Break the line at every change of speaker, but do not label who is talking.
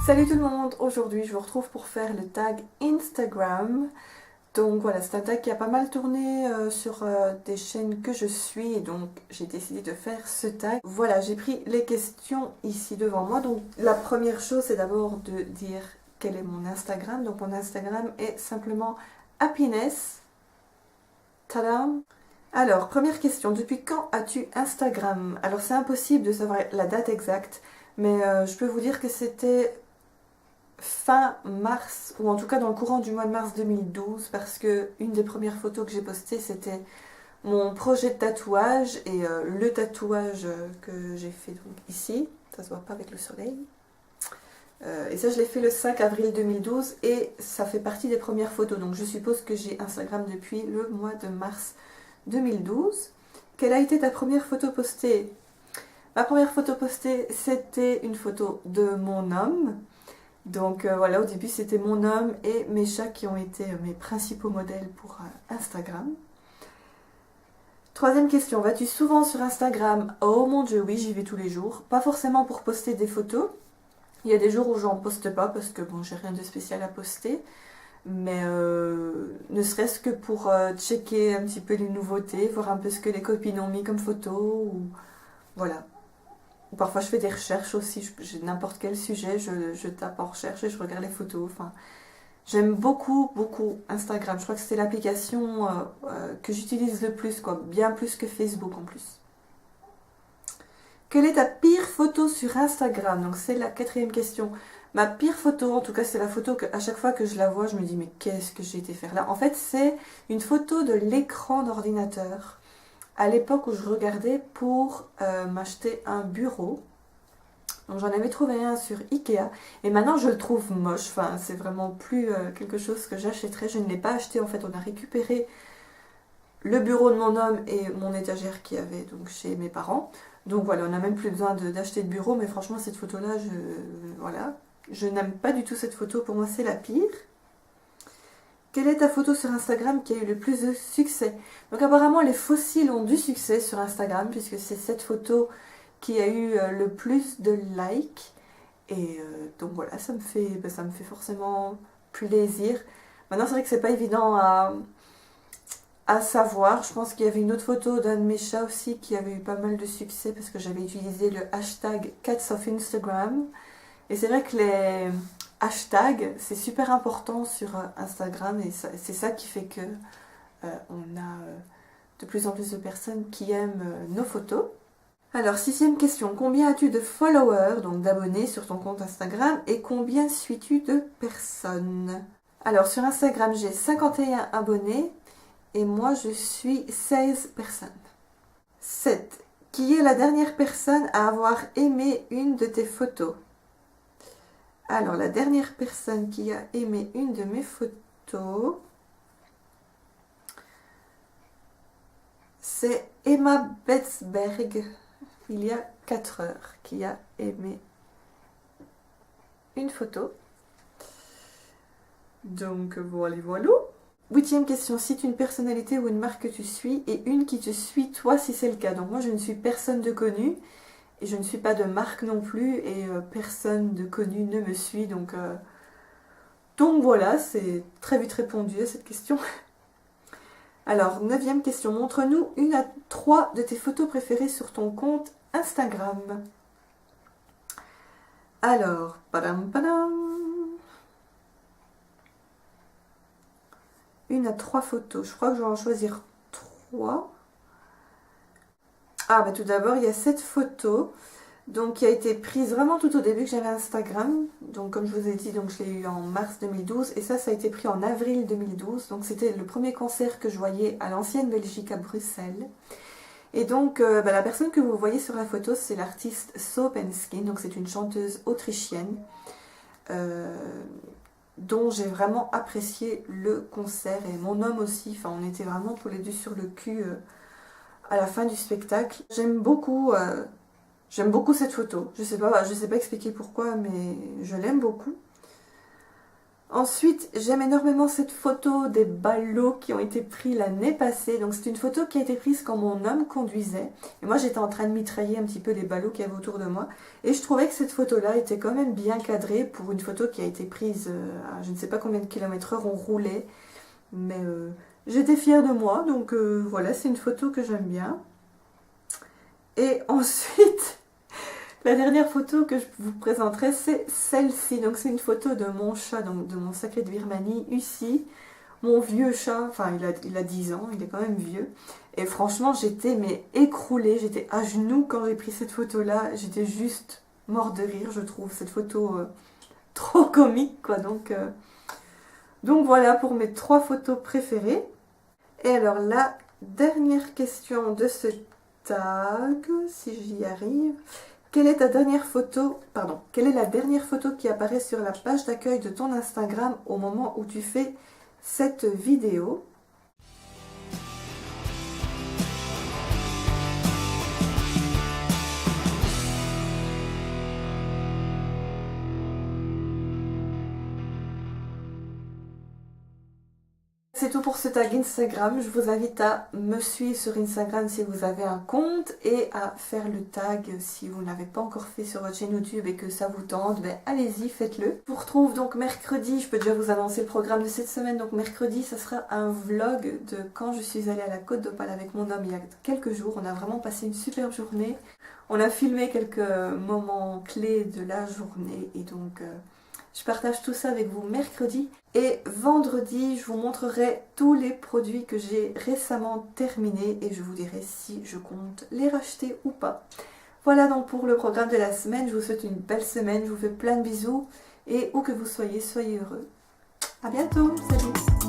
Salut tout le monde, aujourd'hui je vous retrouve pour faire le tag Instagram. Donc voilà, c'est un tag qui a pas mal tourné sur des chaînes que je suis et donc j'ai décidé de faire ce tag. Voilà, j'ai pris les questions ici devant moi. Donc la première chose c'est d'abord de dire quel est mon Instagram. Donc mon Instagram est simplement happiness. Tadam! Alors, première question, depuis quand as-tu Instagram? Alors c'est impossible de savoir la date exacte, mais je peux vous dire que c'était fin mars, ou en tout cas dans le courant du mois de mars 2012, parce que une des premières photos que j'ai postées, c'était mon projet de tatouage, et le tatouage que j'ai fait donc ici, ça se voit pas avec le soleil, et ça je l'ai fait le 5 avril 2012, et ça fait partie des premières photos, donc je suppose que j'ai Instagram depuis le mois de mars 2012. Quelle a été ta première photo postée? Ma première photo postée, c'était une photo de mon homme. Donc voilà, au début c'était mon homme et mes chats qui ont été mes principaux modèles pour Instagram. Troisième question, vas-tu souvent sur Instagram? Oh mon dieu, oui, j'y vais tous les jours. Pas forcément pour poster des photos. Il y a des jours où j'en poste pas parce que bon, j'ai rien de spécial à poster. Mais ne serait-ce que pour checker un petit peu les nouveautés, voir un peu ce que les copines ont mis comme photo. Ou voilà. Ou parfois je fais des recherches aussi, j'ai n'importe quel sujet, je tape en recherche et je regarde les photos. Enfin, j'aime beaucoup, beaucoup Instagram. Je crois que c'est l'application que j'utilise le plus, quoi. Bien plus que Facebook en plus. Quelle est ta pire photo sur Instagram? Donc c'est la quatrième question. Ma pire photo, en tout cas c'est la photo que à chaque fois que je la vois, je me dis mais qu'est-ce que j'ai été faire là? En fait c'est une photo de l'écran d'ordinateur. À l'époque où je regardais pour m'acheter un bureau. Donc j'en avais trouvé un sur Ikea et maintenant je le trouve moche, enfin c'est vraiment plus quelque chose que j'achèterais, je ne l'ai pas acheté en fait, on a récupéré le bureau de mon homme et mon étagère qui avait donc chez mes parents, donc voilà on n'a même plus besoin d'acheter de bureau, mais franchement cette photo là, voilà, je n'aime pas du tout cette photo, pour moi c'est la pire. Quelle est ta photo sur Instagram qui a eu le plus de succès? Donc apparemment les fossiles ont du succès sur Instagram puisque c'est cette photo qui a eu le plus de likes. Et donc voilà, ça me fait forcément plaisir. Maintenant, c'est vrai que c'est pas évident à savoir. Je pense qu'il y avait une autre photo d'un de mes chats aussi qui avait eu pas mal de succès parce que j'avais utilisé le hashtag Cats of Instagram. Et c'est vrai que les hashtags, c'est super important sur Instagram et c'est ça qui fait que on a de plus en plus de personnes qui aiment nos photos. Alors, sixième question, combien as-tu de followers, donc d'abonnés sur ton compte Instagram, et combien suis-tu de personnes? Alors, sur Instagram, j'ai 51 abonnés, et moi, je suis 16 personnes. 7. Qui est la dernière personne à avoir aimé une de tes photos? Alors, la dernière personne qui a aimé une de mes photos, c'est Emma Betzberg, il y a 4 heures, qui a aimé une photo. Donc voilà, voilà. Huitième question, cite une personnalité ou une marque que tu suis et une qui te suit toi si c'est le cas. Donc moi je ne suis personne de connu et je ne suis pas de marque non plus et personne de connu ne me suit. Donc voilà, c'est très vite répondu à cette question. Alors, neuvième question, montre-nous une à trois de tes photos préférées sur ton compte Instagram. Alors, padam padam. Une à trois photos. Je crois que je vais en choisir trois. Ah, bah tout d'abord, il y a cette photo donc, qui a été prise vraiment tout au début que j'avais Instagram. Donc, comme je vous ai dit, donc, je l'ai eu en mars 2012. Et ça a été pris en avril 2012. Donc, c'était le premier concert que je voyais à l'ancienne Belgique, à Bruxelles. Et donc, la personne que vous voyez sur la photo, c'est l'artiste Soap and Skin. Donc, c'est une chanteuse autrichienne. Dont j'ai vraiment apprécié le concert. Et mon homme aussi. Enfin, on était vraiment tous les deux sur le cul à la fin du spectacle. J'aime beaucoup cette photo. Je sais pas expliquer pourquoi, mais je l'aime beaucoup. Ensuite, j'aime énormément cette photo des ballots qui ont été pris l'année passée. Donc c'est une photo qui a été prise quand mon homme conduisait. Et moi j'étais en train de mitrailler un petit peu les ballots qu'il y avait autour de moi. Et je trouvais que cette photo-là était quand même bien cadrée pour une photo qui a été prise à je ne sais pas combien de kilomètres/heure on roulait. Mais j'étais fière de moi. Donc voilà, c'est une photo que j'aime bien. Et ensuite... La dernière photo que je vous présenterai, c'est celle-ci. Donc c'est une photo de mon chat, donc de mon sacré de Birmanie, Ussi. Mon vieux chat, enfin il a 10 ans, il est quand même vieux. Et franchement, j'étais écroulée, j'étais à genoux quand j'ai pris cette photo-là. J'étais juste morte de rire, je trouve cette photo trop comique, quoi. Donc voilà pour mes 3 photos préférées. Et alors la dernière question de ce tag, si j'y arrive... Quelle est la dernière photo qui apparaît sur la page d'accueil de ton Instagram au moment où tu fais cette vidéo? C'est tout pour ce tag Instagram. Je vous invite à me suivre sur Instagram si vous avez un compte et à faire le tag si vous ne l'avez pas encore fait sur votre chaîne YouTube et que ça vous tente, ben allez-y, faites-le. Je vous retrouve donc mercredi, je peux déjà vous annoncer le programme de cette semaine. Donc mercredi, ça sera un vlog de quand je suis allée à la Côte d'Opale avec mon homme il y a quelques jours. On a vraiment passé une superbe journée. On a filmé quelques moments clés de la journée et donc... je partage tout ça avec vous mercredi et vendredi, je vous montrerai tous les produits que j'ai récemment terminés et je vous dirai si je compte les racheter ou pas. Voilà donc pour le programme de la semaine. Je vous souhaite une belle semaine, je vous fais plein de bisous et où que vous soyez, soyez heureux. À bientôt, salut!